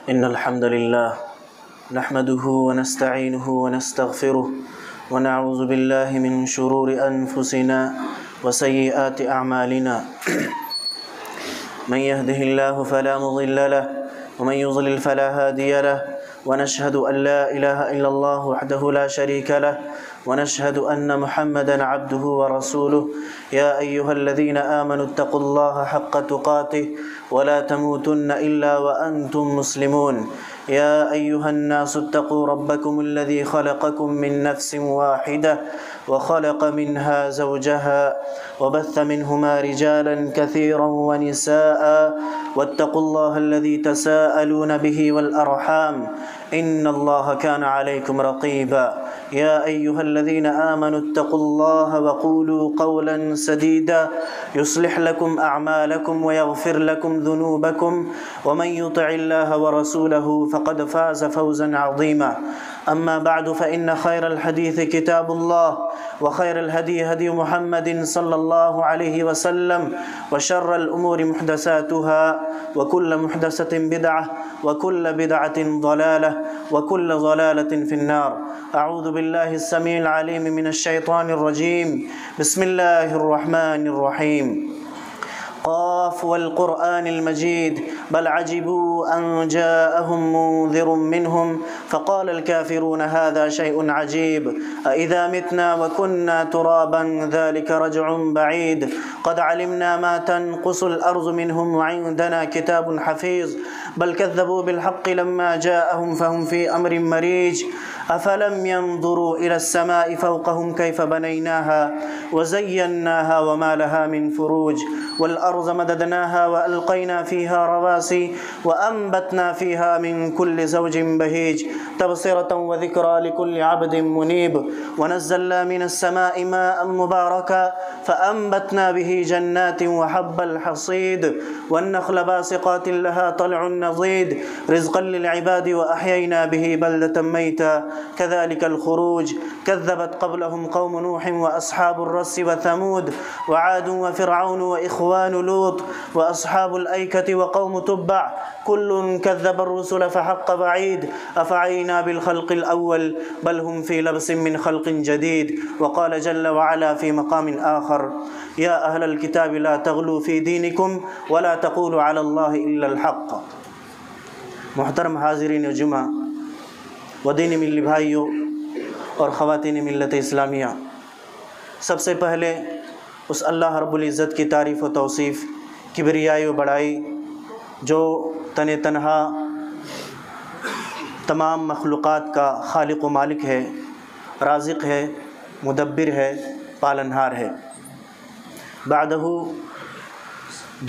إن الحمد لله نحمده ونستعينه ونستغفره ونعوذ بالله من شرور أنفسنا وسيئات أعمالنا من يهده الله فلا مضل له ومن يضلل فلا هادي له ونشهد أن لا إله إلا الله وحده لا شريك له ونشهد أن محمدًا عبده ورسوله يا أيها الذين آمنوا اتقوا الله حق تقاته ولا تموتن إلا وأنتم مسلمون يا أيها الناس اتقوا ربكم الذي خلقكم من نفس واحدة وخلق منها زوجها وبث منهما رجالا كثيرا ونساء واتقوا الله الذي تساءلون به والأرحام إن الله كان عليكم رقيبا يا أيها الذين آمنوا اتقوا الله وقولوا قولا سديدا يصلح لكم أعمالكم ويغفر لكم ذنوبكم ومن يطع الله ورسوله فقد فاز فوزا عظيما أما بعد فإن خير الحديث كتاب الله وخير الهدي هدي محمد صلى الله عليه وسلم وشر الأمور محدثاتها وكل محدثة بدعة وكل بدعة ضلالة وكل ضلالة في النار أعوذ بالله السميع العليم من الشيطان الرجيم بسم الله الرحمن الرحيم قاف والقرآن المجيد بل عجبوا أن جاءهم منذر منهم فقال الكافرون هذا شيء عجيب أإذا متنا وكنا ترابا ذلك رجع بعيد قد علمنا ما تنقص الأرض منهم وعندنا كتاب حفيظ بل كذبوا بالحق لما جاءهم فهم في أمر مريج أفلم ينظروا إلى السماء فوقهم كيف بنيناها وزيناها وما لها من فروج والأرض مددناها وألقينا فيها رواسي وأنبتنا فيها من كل زوج بهيج تبصرة وذكرى لكل عبد منيب ونزلنا من السماء ماء مباركا فأنبتنا به جنات وحب الحصيد والنخل باسقات لها طلع نضيد رزقا للعباد وأحيينا به بلدة ميتا كذلك الخروج كذبت قبلهم قوم نوح وأصحاب الرس وثمود وعاد وفرعون وإخوان لوط وأصحاب الأيكة وقوم تبع كل كذب الرسل فحق بعيد أفعينا بالخلق الأول بل هم في لبس من خلق جديد وقال جل وعلا في مقام آخر يا أهل الكتاب لا تغلوا في دينكم ولا تقولوا على الله إلا الحق محترم حاضرین جمعہ و دینی ملی بھائیوں اور خواتین ملت اسلامیہ، سب سے پہلے اس اللہ رب العزت کی تعریف و توصیف، کبریائی و بڑائی جو تنہا تمام مخلوقات کا خالق و مالک ہے، رازق ہے، مدبر ہے، پالنہار ہے۔ بعدہ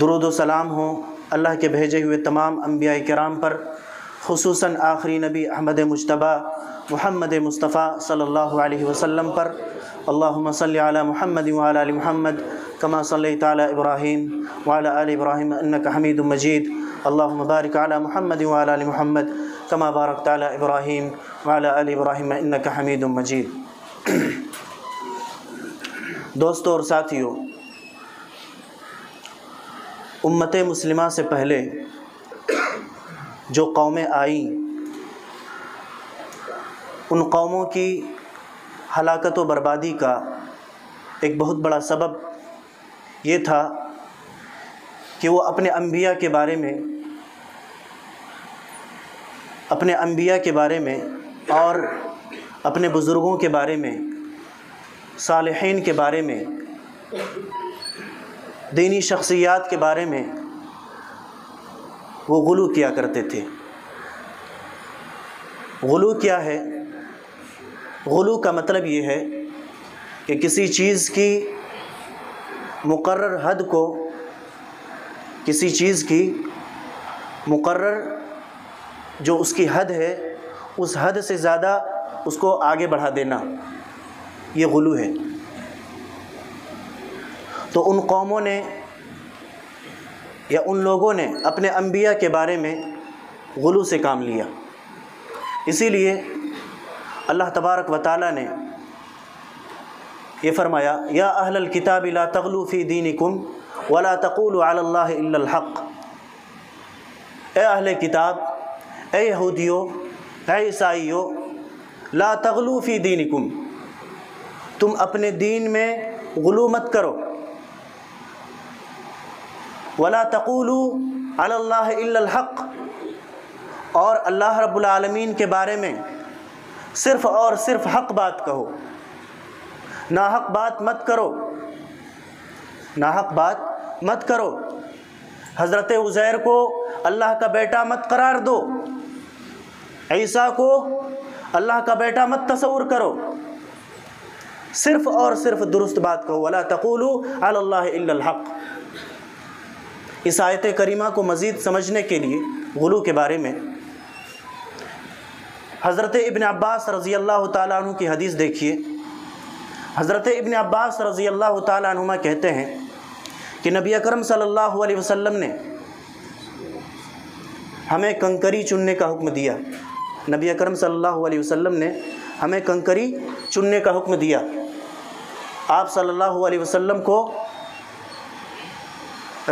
درود و سلام ہو اللہ کے بھیجے ہوئے تمام انبیاء کرام پر، خصوصاً آخری نبی احمد مجتبیٰ محمد مصطفیٰ صلی اللہ علیہ وسلم پر۔ اللہم صلی علی محمد وعلی آل محمد کما صلیت علی ابراہیم وعلی آل ابراہیم انک حمید مجید اللہم بارک علی محمد وعلی آل محمد کما بارکت علی ابراہیم وعلی آل ابراہیم انک حمید مجید۔ دوستو اور ساتھیو، امت مسلمہ سے پہلے جو قومیں آئیں، ان قوموں کی ہلاکت و بربادی کا ایک بہت بڑا سبب یہ تھا کہ وہ اپنے انبیاء کے بارے میں اور اپنے بزرگوں کے بارے میں، صالحین کے بارے میں، دینی شخصیات کے بارے میں وہ غلو کیا کرتے تھے۔ غلو کیا ہے؟ غلو کا مطلب یہ ہے کہ کسی چیز کی مقرر حد کو، کسی چیز کی مقرر جو اس کی حد ہے، اس حد سے زیادہ اس کو آگے بڑھا دینا، یہ غلو ہے۔ تو ان قوموں نے یا ان لوگوں نے اپنے انبیاء کے بارے میں غلو سے کام لیا، اسی لیے اللہ تبارک و تعالیٰ نے یہ فرمایا یا اہل الکتاب لا تغلوا فی دینکم ولا تقولوا علی اللہ الا الحق، اے اہل کتاب، اے یہودیو، اے عیسائیو، لا تغلو فی دینکم، تم اپنے دین میں غلو مت کرو، ولا تقولوا علی اللہ الا الحق، اور اللہ رب العالمین کے بارے میں صرف اور صرف حق بات کہو، ناحق بات مت کرو، ناحق بات مت کرو۔ حضرت عزیر کو اللہ کا بیٹا مت قرار دو، عیسیٰ کو اللہ کا بیٹا مت تصور کرو، صرف اور صرف درست بات کہو، ولا تقولوا علی اللہ الا الحق۔ اس آیت کریمہ کو مزید سمجھنے کے لیے غلو کے بارے میں حضرت ابن عباس رضی اللہ تعالیٰ عنہ کی حدیث دیکھیے۔ حضرت ابن عباس رضی اللہ تعالیٰ عنہما کہتے ہیں کہ نبی اکرم صلی اللہ علیہ وسلم نے ہمیں کنکری چننے کا حکم دیا، نبی اکرم صلی اللہ علیہ وسلم نے ہمیں کنکری چننے کا حکم دیا۔ آپ صلی اللہ علیہ وسلم کو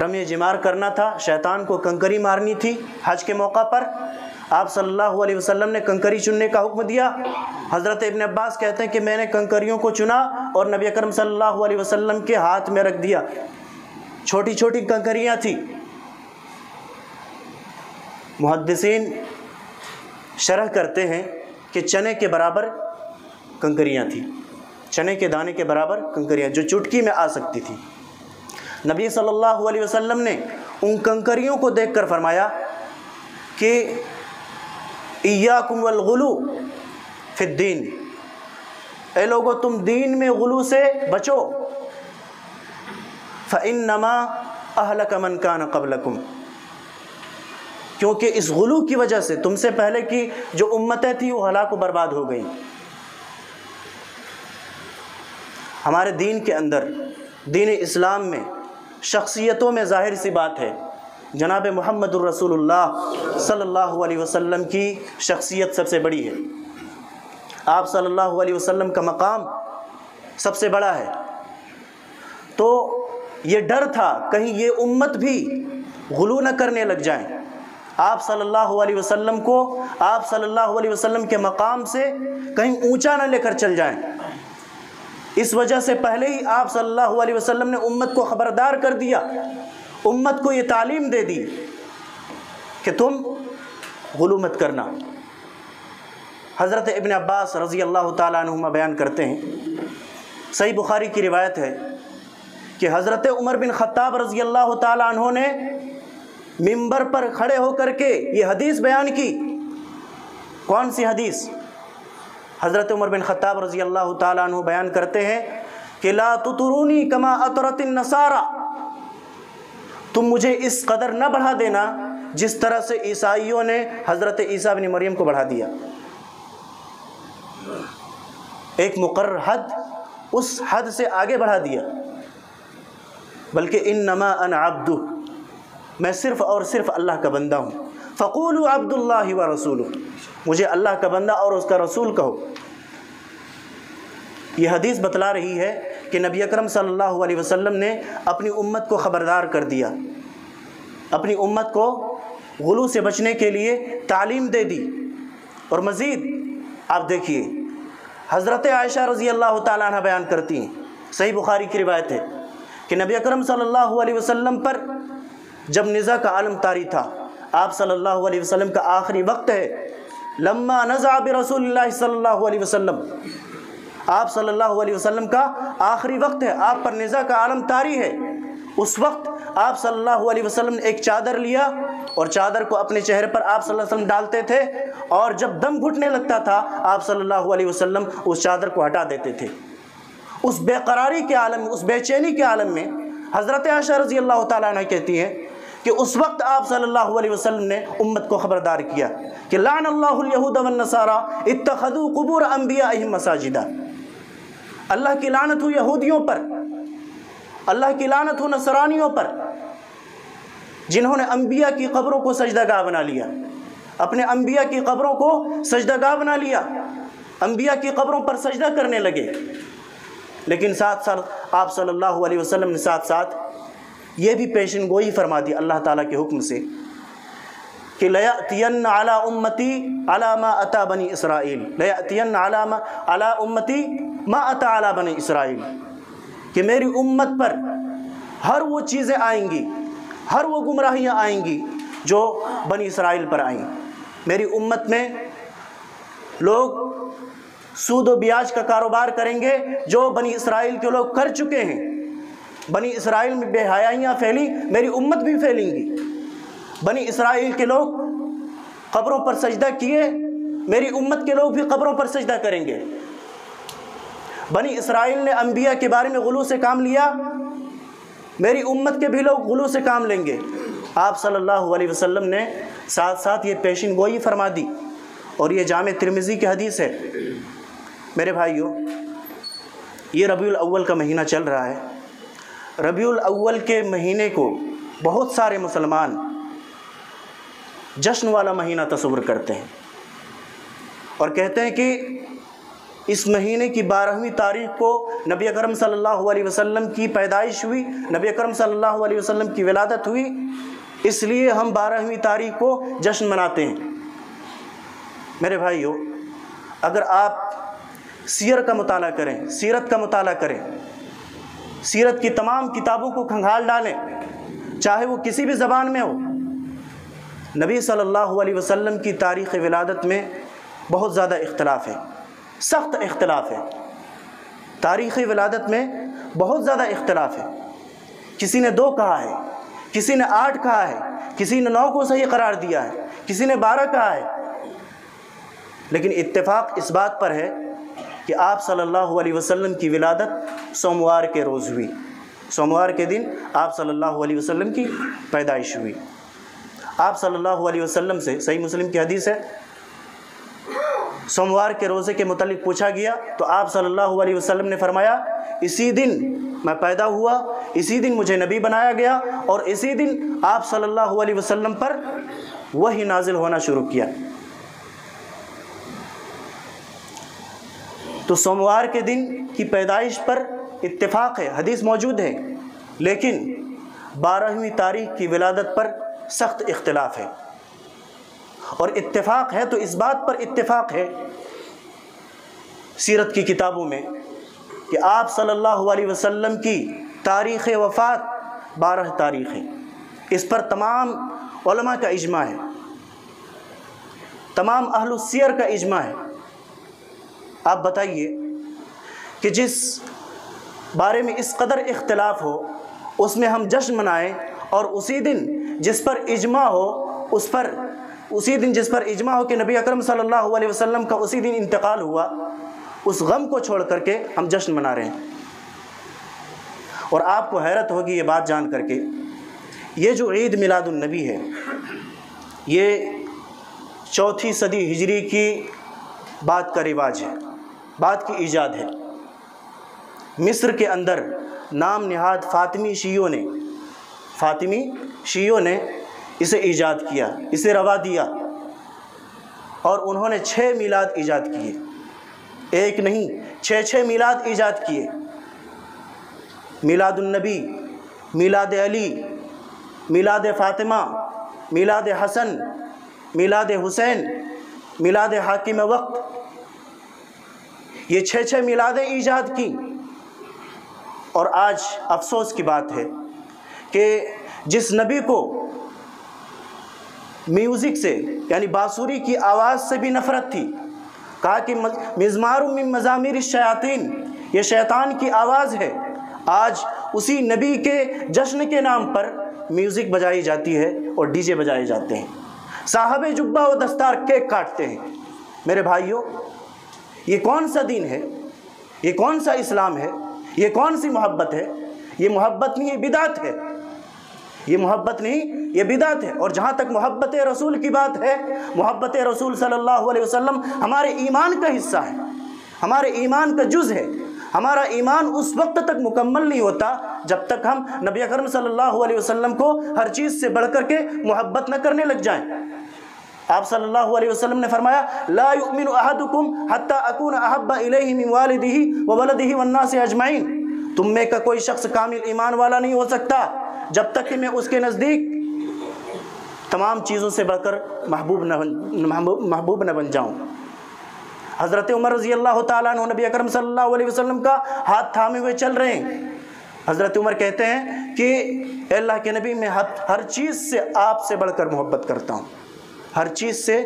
رمی جمار کرنا تھا، شیطان کو کنکری مارنی تھی حج کے موقع پر، آپ صلی اللہ علیہ وسلم نے کنکری چننے کا حکم دیا۔ حضرت ابن عباس کہتے ہیں کہ میں نے کنکریوں کو چنا اور نبی اکرم صلی اللہ علیہ وسلم کے ہاتھ میں رکھ دیا، چھوٹی چھوٹی کنکریاں تھیں۔ محدثین شرح کرتے ہیں کہ چنے کے برابر کنکریاں تھیں، چنے کے دانے کے برابر کنکریاں جو چٹکی میں آ سکتی تھی۔ نبی صلی اللہ علیہ وسلم نے ان کنکریوں کو دیکھ کر فرمایا کہ ایاکم والغلو فی الدین، اے لوگو تم دین میں غلو سے بچو، فَإِنَّمَا أَهْلَكَ مَنْ كَانَ قَبْلَكُمْ، کیونکہ اس غلو کی وجہ سے تم سے پہلے کی جو امتیں تھیں وہ ہلاک و برباد ہو گئیں۔ ہمارے دین کے اندر، دین اسلام میں شخصیتوں میں ظاہر سی بات ہے، جناب محمد الرسول اللہ صلی اللہ علیہ وسلم کی شخصیت سب سے بڑی ہے، آپ صلی اللہ علیہ وسلم کا مقام سب سے بڑا ہے۔ تو یہ ڈر تھا کہیں یہ امت بھی غلو نہ کرنے لگ جائیں، آپ صلی اللہ علیہ وسلم کو آپ صلی اللہ علیہ وسلم کے مقام سے کہیں اونچا نہ لے کر چل جائیں۔ اس وجہ سے پہلے ہی آپ صلی اللہ علیہ وسلم نے امت کو خبردار کر دیا، امت کو یہ تعلیم دے دی کہ تم غلو مت کرنا۔ حضرت ابن عباس رضی اللہ تعالیٰ عنہما بیان کرتے ہیں، صحیح بخاری کی روایت ہے کہ حضرت عمر بن خطاب رضی اللہ تعالیٰ عنہ نے منبر پر کھڑے ہو کر کے یہ حدیث بیان کی۔ کون سی حدیث؟ حضرت عمر بن خطاب رضی اللہ تعالیٰ عنہ بیان کرتے ہیں کہ لا تطرونی کما اطرت النصارى، تم مجھے اس قدر نہ بڑھا دینا جس طرح سے عیسائیوں نے حضرت عیسیٰ بن مریم کو بڑھا دیا۔ ایک مقرر حد، اس حد سے آگے بڑھا دیا، بلکہ انما انا عبد، میں صرف اور صرف اللہ کا بندہ ہوں، فقولوا عبد اللہ ورسولہ، مجھے اللہ کا بندہ اور اس کا رسول کہو۔ یہ حدیث بتلا رہی ہے کہ نبی اکرم صلی اللہ علیہ وسلم نے اپنی امت کو خبردار کر دیا، اپنی امت کو غلو سے بچنے کے لیے تعلیم دے دی۔ اور مزید آپ دیکھیے، حضرت عائشہ رضی اللہ تعالیٰ عنہ بیان کرتی ہیں، صحیح بخاری کی روایت ہے کہ نبی اکرم صلی اللہ علیہ وسلم پر جب نزاع کا عالم طاری تھا، آپ صلی اللہ علیہ وسلم کا آخری وقت ہے، لما نزع برسول اللہ صلی اللہ علیہ وسلم، آپ صلی اللہ علیہ وسلم کا آخری وقت ہے، آپ پر نزاع کا عالم طاری ہے۔ اس وقت آپ صلی اللہ علیہ وسلم نے ایک چادر لیا اور چادر کو اپنے چہرے پر آپ صلی اللہ علیہ وسلم ڈالتے تھے، اور جب دم گھٹنے لگتا تھا آپ صلی اللہ علیہ وسلم اس چادر کو ہٹا دیتے تھے۔ اس بے قراری کے عالم میں، اس بے چینی کے عالم میں حضرت عائشہ رضی اللہ تعالیٰ عنہ کہتی ہیں کہ اس وقت آپ صلی اللہ علیہ وسلم نے امت کو خبردار کیا کہ لعن اللہ الیہود والنصارى اتخذوا قبور انبیائہم مساجدا، اللہ کی لعنت ہو یہودیوں پر، اللہ کی لعنت ہو نصرانیوں پر، جنہوں نے انبیاء کی قبروں کو سجدہ گاہ بنا لیا، اپنے انبیاء کی قبروں کو سجدہ گاہ بنا لیا، انبیاء کی قبروں پر سجدہ کرنے لگے۔ لیکن ساتھ ساتھ آپ صلی اللہ علیہ وسلم نے ساتھ ساتھ یہ بھی پیشن گوئی فرما دی اللہ تعالیٰ کے حکم سے کہ لَيَأْتِيَنَّ عَلَىٰ أُمَّتِي عَلَىٰ مَا أَتَىٰ بَنِي إِسْرَائِيل، لَيَأْتِيَنَّ عَلَىٰ أُمَّتِي مَا أَتَىٰ عَلَىٰ بَنِي إِسْرَائِیل، کہ میری امت پر ہر وہ چیزیں آئیں گی، ہر وہ گمراہیاں آئیں گی جو بنی اسرائیل پر آئیں۔ میری امت میں لوگ سود و بیاج کا کاروبار کریں گے جو بنی اسرائیل کے لوگ کر چکے ہیں۔ بنی اسرائیل میں بے حیائیاں پھیلی، میری امت بھی پھیلیں گی۔ بنی اسرائیل کے لوگ قبروں پر سجدہ کیے، میری امت کے لوگ بھی قبروں پر سجدہ کریں گے۔ بنی اسرائیل نے انبیاء کے بارے میں غلو سے کام لیا، میری امت کے بھی لوگ غلو سے کام لیں گے۔ آپ صلی اللہ علیہ وسلم نے ساتھ ساتھ یہ پیشن گوئی فرما دی، اور یہ جامع ترمذی کی حدیث ہے۔ میرے بھائیوں، یہ ربیع الاول کا مہینہ چل رہا ہے۔ ربیع الاول کے مہینے کو بہت سارے مسلمان جشن والا مہینہ تصور کرتے ہیں، اور کہتے ہیں کہ اس مہینے کی 12ویں تاریخ کو نبی اکرم صلی اللہ علیہ وسلم کی پیدائش ہوئی، نبی اکرم صلی اللہ علیہ وسلم کی ولادت ہوئی، اس لیے ہم 12ویں تاریخ کو جشن مناتے ہیں۔ میرے بھائیوں، اگر آپ سیر کا مطالعہ کریں، سیرت کا مطالعہ کریں، سیرت کی تمام کتابوں کو کھنگال ڈالیں، چاہے وہ کسی بھی زبان میں ہو، نبی صلی اللہ علیہ وسلم کی تاریخ ولادت میں بہت زیادہ اختلاف ہے، سخت اختلاف ہے۔ تاریخ ولادت میں بہت زیادہ اختلاف ہے۔ کسی نے 2 کہا ہے، کسی نے 8 کہا ہے، کسی نے 9 کو صحیح قرار دیا ہے، کسی نے 12 کہا ہے، لیکن اتفاق اس بات پر ہے کہ آپ صلی اللہ علیہ وسلم کی ولادت سوموار کے روز ہوئی، سوموار کے دن آپ صلی اللہ علیہ وسلم کی پیدائش ہوئی۔ آپ صلی اللہ علیہ وسلم سے صحیح مسلم کی حدیث ہے، سوموار کے روزے کے متعلق پوچھا گیا تو آپ صلی اللہ علیہ وسلم نے فرمایا، اسی دن میں پیدا ہوا، اسی دن مجھے نبی بنایا گیا، اور اسی دن آپ صلی اللہ علیہ وسلم پر وحی نازل ہونا شروع کیا۔ تو سوموار کے دن کی پیدائش پر اتفاق ہے، حدیث موجود ہے، لیکن 12ویں تاریخ کی ولادت پر سخت اختلاف ہے۔ اور اتفاق ہے تو اس بات پر اتفاق ہے سیرت کی کتابوں میں کہ آپ صلی اللہ علیہ وسلم کی تاریخ وفات 12 تاریخ ہے۔ اس پر تمام علماء کا اجماع ہے، تمام اہل السیر کا اجماع ہے۔ آپ بتائیے کہ جس بارے میں اس قدر اختلاف ہو اس میں ہم جشن منائیں، اور اسی دن جس پر اجماع ہو اس پر اسی دن جس پر اجماع ہو کہ نبی اکرم صلی اللہ علیہ وسلم کا اسی دن انتقال ہوا، اس غم کو چھوڑ کر کے ہم جشن منا رہے ہیں۔ اور آپ کو حیرت ہوگی یہ بات جان کر کے، یہ جو عید میلاد النبی ہے یہ 4 صدی ہجری کی بات کا رواج ہے، بات کی ایجاد ہے۔ مصر کے اندر نام نہاد فاطمی شیعوں نے اسے ایجاد کیا، اسے روا دیا، اور انہوں نے 6 میلاد ایجاد کیے، ایک نہیں 6 میلاد ایجاد کیے۔ میلاد النبی، میلاد علی، میلاد فاطمہ، میلاد حسن، میلاد حسین، میلاد حاکم وقت، یہ 6 میلادیں ایجاد کی۔ اور آج افسوس کی بات ہے کہ جس نبی کو میوزک سے یعنی بانسری کی آواز سے بھی نفرت تھی، کہا کہ مزمار من مزامیر الشیاطین، یہ شیطان کی آواز ہے، آج اسی نبی کے جشن کے نام پر میوزک بجائی جاتی ہے اور ڈی جے بجائے جاتے ہیں، صاحب جبہ و دستار کیک کاٹتے ہیں۔ میرے بھائیوں، یہ کون سا دین ہے؟ یہ کون سا اسلام ہے؟ یہ کون سی محبت ہے؟ یہ محبت نہیں، یہ بدعت ہے۔ یہ محبت نہیں، یہ بدعت ہے۔ اور جہاں تک محبت رسول کی بات ہے، محبت رسول صلی اللہ علیہ وسلم ہمارے ایمان کا حصہ ہے، ہمارے ایمان کا جز ہے۔ ہمارا ایمان اس وقت تک مکمل نہیں ہوتا جب تک ہم نبی اکرم صلی اللہ علیہ وسلم کو ہر چیز سے بڑھ کر کے محبت نہ کرنے لگ جائیں۔ آپ صلی اللہ علیہ وسلم نے فرمایا، لا یؤمن احدکم حتی اکون احب الیہ من والدہ وولدہ والناس اجمعین، تم میں کا کوئی شخص کامل ایمان والا نہیں ہو سکتا جب تک کہ میں اس کے نزدیک تمام چیزوں سے بڑھ کر محبوب نہ بن جاؤں۔ حضرت عمر رضی اللہ تعالیٰ عنہ نبی اکرم صلی اللہ علیہ وسلم کا ہاتھ تھامے ہوئے چل رہے ہیں۔ حضرت عمر کہتے ہیں کہ اے اللہ کے نبی، میں ہر چیز سے آپ سے بڑھ کر محبت کرتا ہوں، ہر چیز سے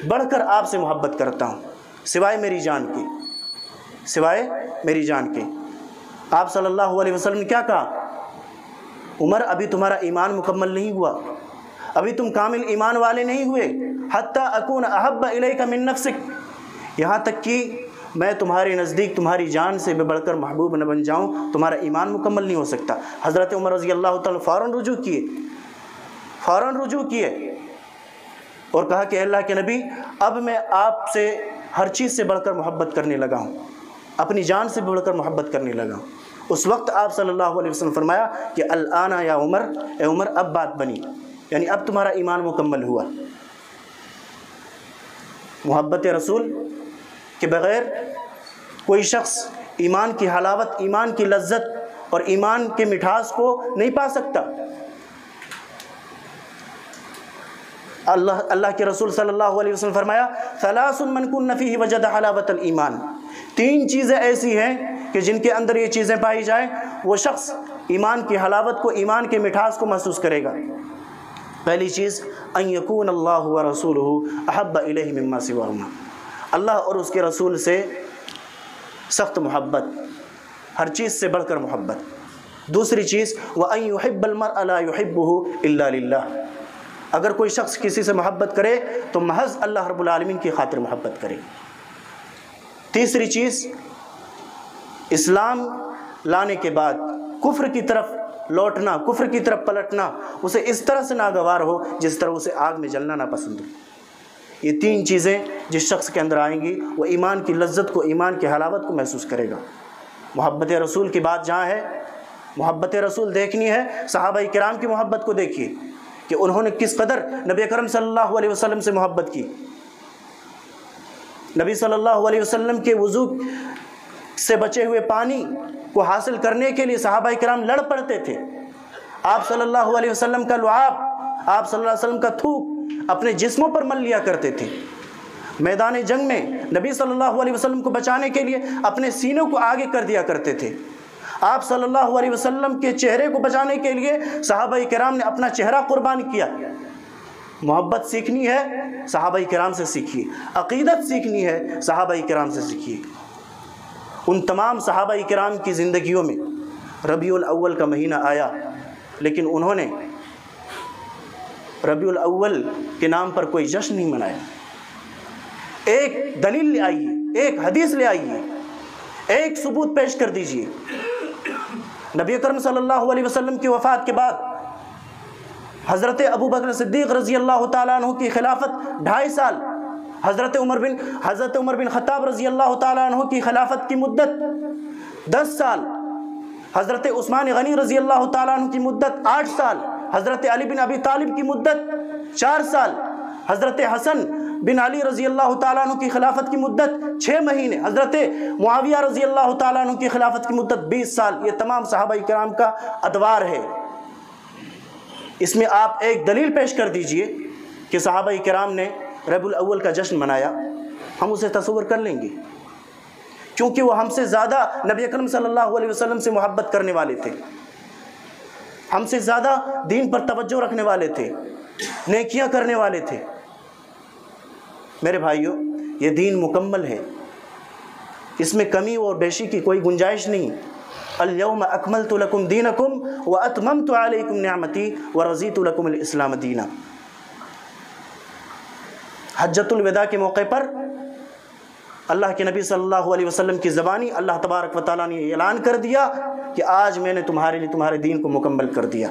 بڑھ کر آپ سے محبت کرتا ہوں، سوائے میری جان کی، سوائے میری جان کے۔ آپ صلی اللہ علیہ وسلم نے کیا کہا؟ عمر، ابھی تمہارا ایمان مکمل نہیں ہوا، ابھی تم کامل ایمان والے نہیں ہوئے، حتی اکون احب الیک من نفسک، یہاں تک کہ میں تمہارے نزدیک تمہاری جان سے بھی بڑھ کر محبوب نہ بن جاؤں، تمہارا ایمان مکمل نہیں ہو سکتا۔ حضرت عمر رضی اللہ تعالیٰ فوراً رجوع کیے اور کہا کہ اللہ کے نبی، اب میں آپ سے ہر چیز سے بڑھ کر محبت کرنے لگا ہوں، اپنی جان سے بڑھ کر محبت کرنے لگا ہوں۔ اس وقت آپ صلی اللہ علیہ وسلم فرمایا کہ الآن یا عمر، اے عمر اب بات بنی، یعنی اب تمہارا ایمان مکمل ہوا۔ محبت رسول کے بغیر کوئی شخص ایمان کی حلاوت، ایمان کی لذت اور ایمان کے مٹھاس کو نہیں پا سکتا۔ اللہ کے رسول صلی اللہ علیہ وسلم فرمایا ثلاث من کن فیہ وجد حلاوت الایمان، تین چیزیں ایسی ہیں کہ جن کے اندر یہ چیزیں پائی جائیں وہ شخص ایمان کی حلاوت کو، ایمان کے مٹھاس کو محسوس کرے گا۔ پہلی چیز ان یکون اللہ ورسولہ احب الیہ مما سواہما، اللہ اور اس کے رسول سے سخت محبت، ہر چیز سے بڑھ کر محبت۔ دوسری چیز وان یحب المرء لا یحبہ الا للہ، اگر کوئی شخص کسی سے محبت کرے تو محض اللہ رب العالمین کی خاطر محبت کرے۔ تیسری چیز اسلام لانے کے بعد کفر کی طرف لوٹنا، کفر کی طرف پلٹنا اسے اس طرح سے ناگوار ہو جس طرح اسے آگ میں جلنا ناپسند ہو۔ یہ تین چیزیں جس شخص کے اندر آئیں گی وہ ایمان کی لذت کو، ایمان کی حلاوت کو محسوس کرے گا۔ محبت رسول کی بات جہاں ہے، محبت رسول دیکھنی ہے، صحابہ کرام کی محبت کو دیکھیے کہ انہوں نے کس قدر نبی اکرم صلی اللہ علیہ وسلم سے محبت کی۔ نبی صلی اللہ علیہ وسلم کے وضو سے بچے ہوئے پانی کو حاصل کرنے کے لیے صحابہ کرام لڑ پڑتے تھے۔ آپ صلی اللہ علیہ وسلم کا لعاب، آپ صلی اللہ علیہ وسلم کا تھوک اپنے جسموں پر مل لیا کرتے تھے۔ میدان جنگ میں نبی صلی اللہ علیہ وسلم کو بچانے کے لیے اپنے سینوں کو آگے کر دیا کرتے تھے۔ آپ صلی اللہ علیہ وسلم کے چہرے کو بچانے کے لیے صحابہ کرام نے اپنا چہرہ قربان کیا۔ محبت سیکھنی ہے صحابہ کرام سے سیکھیے، عقیدت سیکھنی ہے صحابہ کرام سے سیکھیے۔ ان تمام صحابہ کرام کی زندگیوں میں ربیع الاول کا مہینہ آیا، لیکن انہوں نے ربیع الاول کے نام پر کوئی جشن نہیں منایا۔ ایک دلیل لے آئیے، ایک حدیث لے آئیے، ایک ثبوت پیش کر دیجئے۔ نبی اکرم صلی اللہ علیہ وسلم کی وفات کے بعد حضرت ابو بکر صدیق رضی اللہ تعالیٰ عنہ کی خلافت 2.5 سال، حضرت عمر بن خطاب رضی اللہ تعالیٰ عنہ کی خلافت کی مدت 10 سال، حضرت عثمان غنی رضی اللہ تعالیٰ عنہ کی مدت 8 سال، حضرت علی بن ابی طالب کی مدت 4 سال، حضرت حسن بن علی رضی اللہ تعالیٰ عنہ کی خلافت کی مدت 6 مہینے، حضرت معاویہ رضی اللہ تعالیٰ عنہ کی خلافت کی مدت 20 سال۔ یہ تمام صحابہ کرام کا ادوار ہے۔ اس میں آپ ایک دلیل پیش کر دیجئے کہ صحابہ کرام نے ربیع الاول کا جشن منایا، ہم اسے تصور کر لیں گے، کیونکہ وہ ہم سے زیادہ نبی اکرم صلی اللہ علیہ وسلم سے محبت کرنے والے تھے، ہم سے زیادہ دین پر توجہ رکھنے والے تھے، نیکیاں کرنے والے تھے۔ میرے بھائیوں، یہ دین مکمل ہے، اس میں کمی اور بیشی کی کوئی گنجائش نہیں۔ الیوم اکملت لکم دینکم واتممت علیکم نعمتی ورضیت لکم الاسلام دینا۔ حجۃ الوداع کے موقع پر اللہ کے نبی صلی اللہ علیہ وسلم کی زبانی اللہ تبارک و تعالیٰ نے اعلان کر دیا کہ آج میں نے تمہارے لیے تمہارے دین کو مکمل کر دیا۔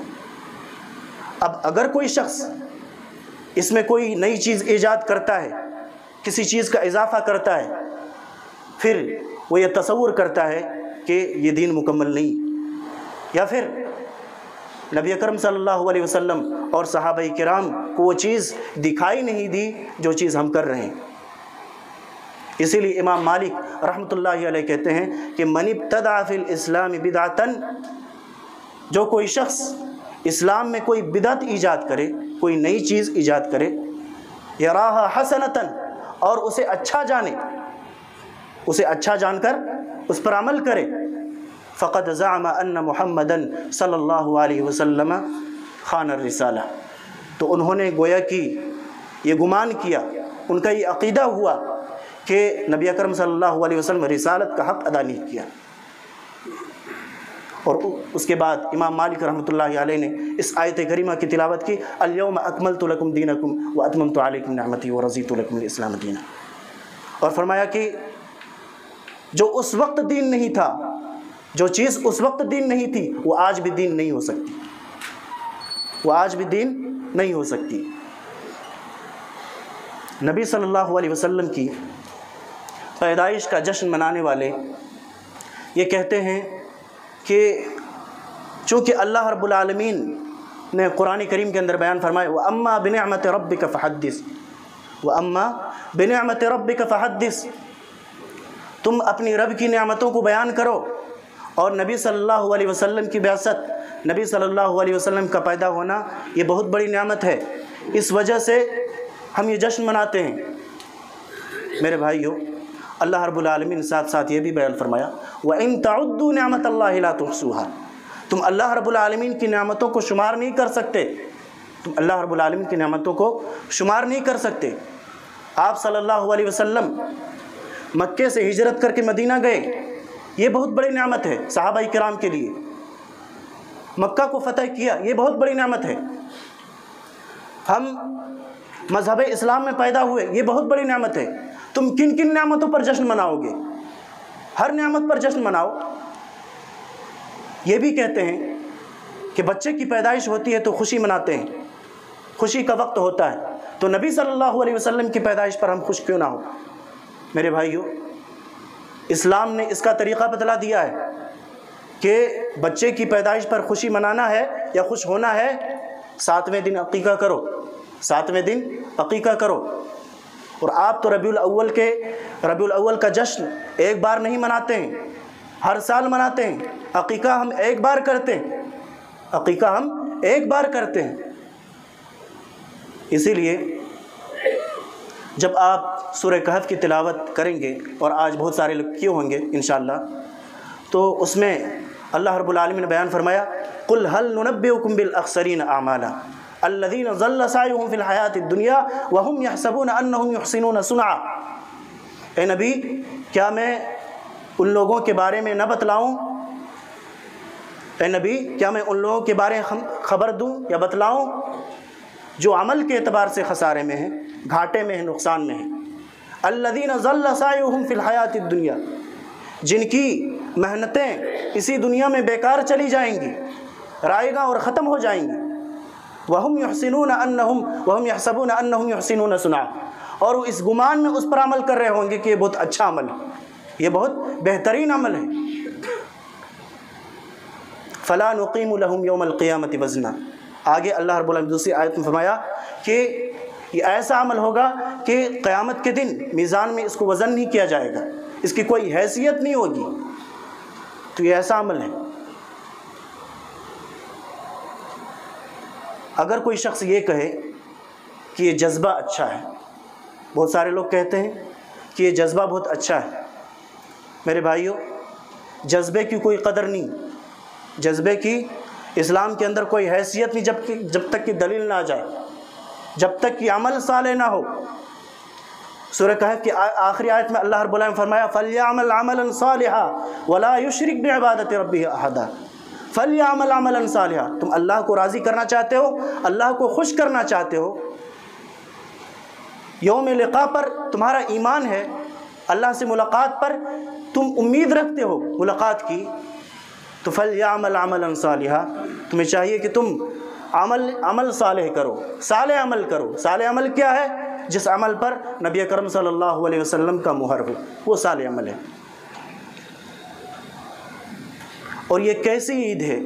اب اگر کوئی شخص اس میں کوئی نئی چیز ایجاد کرتا ہے، کسی چیز کا اضافہ کرتا ہے، پھر وہ یہ تصور کرتا ہے کہ یہ دین مکمل نہیں، یا پھر نبی اکرم صلی اللہ علیہ وسلم اور صحابہ کرام کو وہ چیز دکھائی نہیں دی جو چیز ہم کر رہے ہیں۔ اسی لیے امام مالک رحمۃ اللہ علیہ کہتے ہیں کہ من ابتدع فی الاسلام بدعۃ، جو کوئی شخص اسلام میں کوئی بدعت ایجاد کرے، کوئی نئی چیز ایجاد کرے، یراہا حسنتاً، اور اسے اچھا جانے، اسے اچھا جان کر اس پر عمل کرے، فقد زعم ان محمدًا صلی اللہ علیہ وسلم خان الرسالہ، تو انہوں نے گویا کہ یہ گمان کیا، ان کا یہ عقیدہ ہوا کہ نبی اکرم صلی اللہ علیہ وسلم رسالت کا حق ادا نہیں کیا۔ اور اس کے بعد امام مالک رحمۃ اللہ علیہ نے اس آیت کریمہ کی تلاوت کی، الیوم اکملت لکم دینکم واتممت علیکم نعمتی ورضیت لکم الاسلام دینا، اور فرمایا کہ جو اس وقت دین نہیں تھا، جو چیز اس وقت دین نہیں تھی، وہ آج بھی دین نہیں ہو سکتی، وہ آج بھی دین نہیں ہو سکتی۔ نبی صلی اللہ علیہ وسلم کی پیدائش کا جشن منانے والے یہ کہتے ہیں کہ چونکہ اللہ رب العالمین نے قرآن کریم کے اندر بیان فرمایا وَأَمَّا بِنِعْمَةِ رَبِّكَ فَحَدِّثْ، وَأَمَّا بِنِعْمَةِ رَبِّكَ فَحَدِّثْ، تم اپنی رب کی نعمتوں کو بیان کرو۔ اور نبی صلی اللہ علیہ وسلم کی بعثت، نبی صلی اللہ علیہ وسلم کا پیدا ہونا یہ بہت بڑی نعمت ہے، اس وجہ سے ہم یہ جشن مناتے ہیں۔ میرے بھائیو، اللہ رب العالمین ساتھ ساتھ یہ بھی بیان فرمایا وَإِن تَعُدُّوا نِعْمَةَ اللَّهِ لَا تُحْصُوهَا، تم اللہ رب العالمین کی نعمتوں کو شمار نہیں کر سکتے، تم اللہ رب العالمین کی نعمتوں کو شمار نہیں کر سکتے۔ آپ صلی اللہ علیہ وسلم مکے سے ہجرت کر کے مدینہ گئے، یہ بہت بڑی نعمت ہے صحابہ کرام کے لیے۔ مکہ کو فتح کیا، یہ بہت بڑی نعمت ہے۔ ہم مذہب اسلام میں پیدا ہوئے، یہ بہت بڑی نعمت ہے۔ تم کن کن نعمتوں پر جشن مناؤ گے؟ ہر نعمت پر جشن مناؤ۔ یہ بھی کہتے ہیں کہ بچے کی پیدائش ہوتی ہے تو خوشی مناتے ہیں، خوشی کا وقت ہوتا ہے، تو نبی صلی اللہ علیہ وسلم کی پیدائش پر ہم خوش کیوں نہ ہو؟ میرے بھائیو، اسلام نے اس کا طریقہ بتلا دیا ہے کہ بچے کی پیدائش پر خوشی منانا ہے یا خوش ہونا ہے، 7ویں دن عقیقہ کرو، 7ویں دن عقیقہ کرو۔ اور آپ تو ربیع الاول کا جشن ایک بار نہیں مناتے ہیں، ہر سال مناتے ہیں۔ عقیقہ ہم ایک بار کرتے ہیں، عقیقہ ہم ایک بار کرتے ہیں۔ اسی لیے جب آپ سورہ کہف کی تلاوت کریں گے، اور آج بہت سارے لوگ کیے ہوں گے انشاءاللہ، تو اس میں اللہ رب العالمین نے بیان فرمایا قُلْ هَلْ نُنَبِّئُكُمْ بِالْأَخْسَرِينَ أَعْمَالًا الَّذِينَ ضَلَّ سَعْيُهُمْ فِي الْحَيَاةِ الدُّنْيَا وَهُمْ يَحْسَبُونَ أَنَّهُمْ يُحْسِنُونَ صُنْعًا، اے نبی کیا میں ان لوگوں کے بارے میں نہ بتلاؤں، اے نبی کیا میں ان لوگوں کے بارے میں خبر دوں یا بتلاؤں جو عمل کے اعتبار سے خسارے میں ہیں، گھاٹے میں ہیں، نقصان میں ہیں۔ الذین ضل سعیہم فی الحیات الدنیا، جن کی محنتیں اسی دنیا میں بیکار چلی جائیں گی، رائے گاں اور ختم ہو جائیں گی۔ وہم یحسبون انہم یحسنون صنعا، اور وہ اس گمان میں اس پر عمل کر رہے ہوں گے کہ یہ بہت اچھا عمل ہے، یہ بہت بہترین عمل ہے۔ فلا نقیم لہم یوم القیامۃ وزنا، آگے اللہ رب العالمین دوسری آیت میں فرمایا کہ یہ ایسا عمل ہوگا کہ قیامت کے دن میزان میں اس کو وزن نہیں کیا جائے گا، اس کی کوئی حیثیت نہیں ہوگی، تو یہ ایسا عمل ہے۔ اگر کوئی شخص یہ کہے کہ یہ جذبہ اچھا ہے، بہت سارے لوگ کہتے ہیں کہ یہ جذبہ بہت اچھا ہے، میرے بھائیوں جذبے کی کوئی قدر نہیں، جذبے کی اسلام کے اندر کوئی حیثیت نہیں جب تک کہ دلیل نہ آ جائے، جب تک کہ عمل صالح نہ ہو۔ سورہ کہف کی آخری آیت میں اللہ رب العالمین فرمایا فَلْيَعْمَلْ عَمَلًا صَالِحًا وَلَا يُشْرِكْ بِعِبَادَةِ رَبِّهِ أَحَدًا۔ فَلْيَعْمَلْ عَمَلًا صَالِحًا، تم اللہ کو راضی کرنا چاہتے ہو، اللہ کو خوش کرنا چاہتے ہو، یوم لقاء پر تمہارا ایمان ہے، اللہ سے ملاقات پر تم امید رکھتے ہو ملاقات کی، تو فَلْيَعْمَلْ عَمَلًا صَالِحًا، تمہیں چاہیے کہ تم عمل صالح کرو، صالح عمل کرو۔ صالح عمل کیا ہے؟ جس عمل پر نبی اکرم صلی اللہ علیہ وسلم کا مہر ہو، وہ صالح عمل ہے۔ اور یہ کیسی عید ہے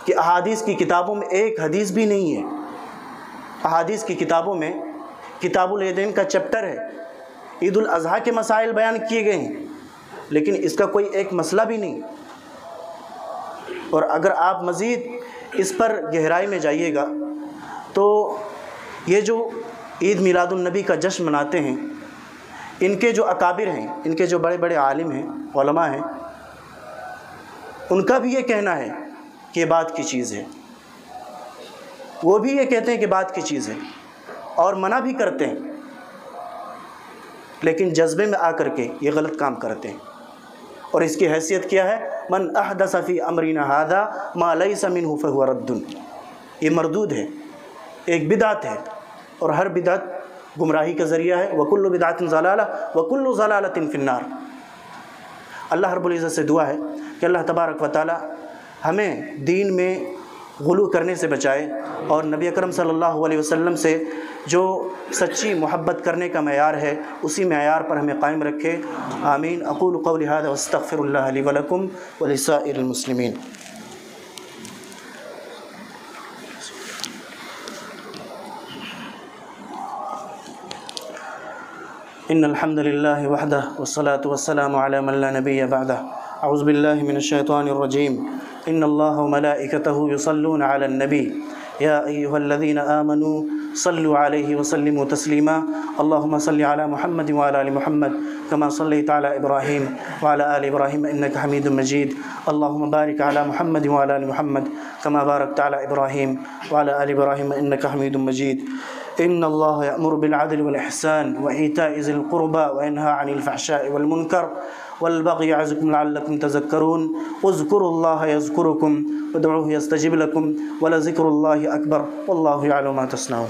کہ احادیث کی کتابوں میں ایک حدیث بھی نہیں ہے، احادیث کی کتابوں میں کتاب العیدین کا چیپٹر ہے، عید الاضحیٰ کے مسائل بیان کیے گئے ہیں، لیکن اس کا کوئی ایک مسئلہ بھی نہیں۔ اور اگر آپ مزید اس پر گہرائی میں جائیے گا تو یہ جو عید میلاد النبی کا جشن مناتے ہیں، ان کے جو اکابر ہیں، ان کے جو بڑے بڑے عالم ہیں، علماء ہیں، ان کا بھی یہ کہنا ہے کہ یہ بات کی چیز ہے، وہ بھی یہ کہتے ہیں کہ بات کی چیز ہے اور منع بھی کرتے ہیں، لیکن جذبے میں آ کر کے یہ غلط کام کرتے ہیں۔ اور اس کی حیثیت کیا ہے؟ من احدث فی امرنا ھذا ما لیس منہ فہو رد، یہ مردود ہے، ایک بدعت ہے، اور ہر بدعت گمراہی کا ذریعہ ہے۔ وکل بدعۃ ضلالہ وکل ضلالۃ فی النار۔ اللہ رب العزت سے دعا ہے کہ اللہ تبارک و تعالی ہمیں دین میں غلو کرنے سے بچائے، اور نبی اکرم صلی اللہ علیہ وسلم سے جو سچی محبت کرنے کا معیار ہے اسی معیار پر ہمیں قائم رکھے۔ آمین۔ اقول قولی ھذا واستغفر اللہ لی ولکم ولسائر المسلمین۔ ان الحمد للہ وحدہ والصلاة والسلام علی من لا نبی بعدہ۔ اعوذ باللہ من الشیطان الرجیم۔ ان اللہ وملائکتہ یصلون علی النبی یا ایہا الذین آمنوا صلوا علیہ وسلموا تسلیما۔ اللہم صل علی محمد وعلی آل محمد کما صلیت علی ابراہیم وعلی آل ابراہیم انک حمید مجید۔ اللہم بارک علی محمد وعلی آل محمد کما بارکت علی ابراہیم وعلی آل ابراہیم انک حمید مجید۔ ان اللہ یأمر بالعدل والإحسان وإیتاء ذی القربى وینہی عن الفحشاء والمنکر والبغی یعظکم لعلکم تذکرون۔ اذکروا اللہ یذکرکم وادعوہ یستجب لکم ولذکر اللہ اکبر واللہ یعلم ما تصنعون۔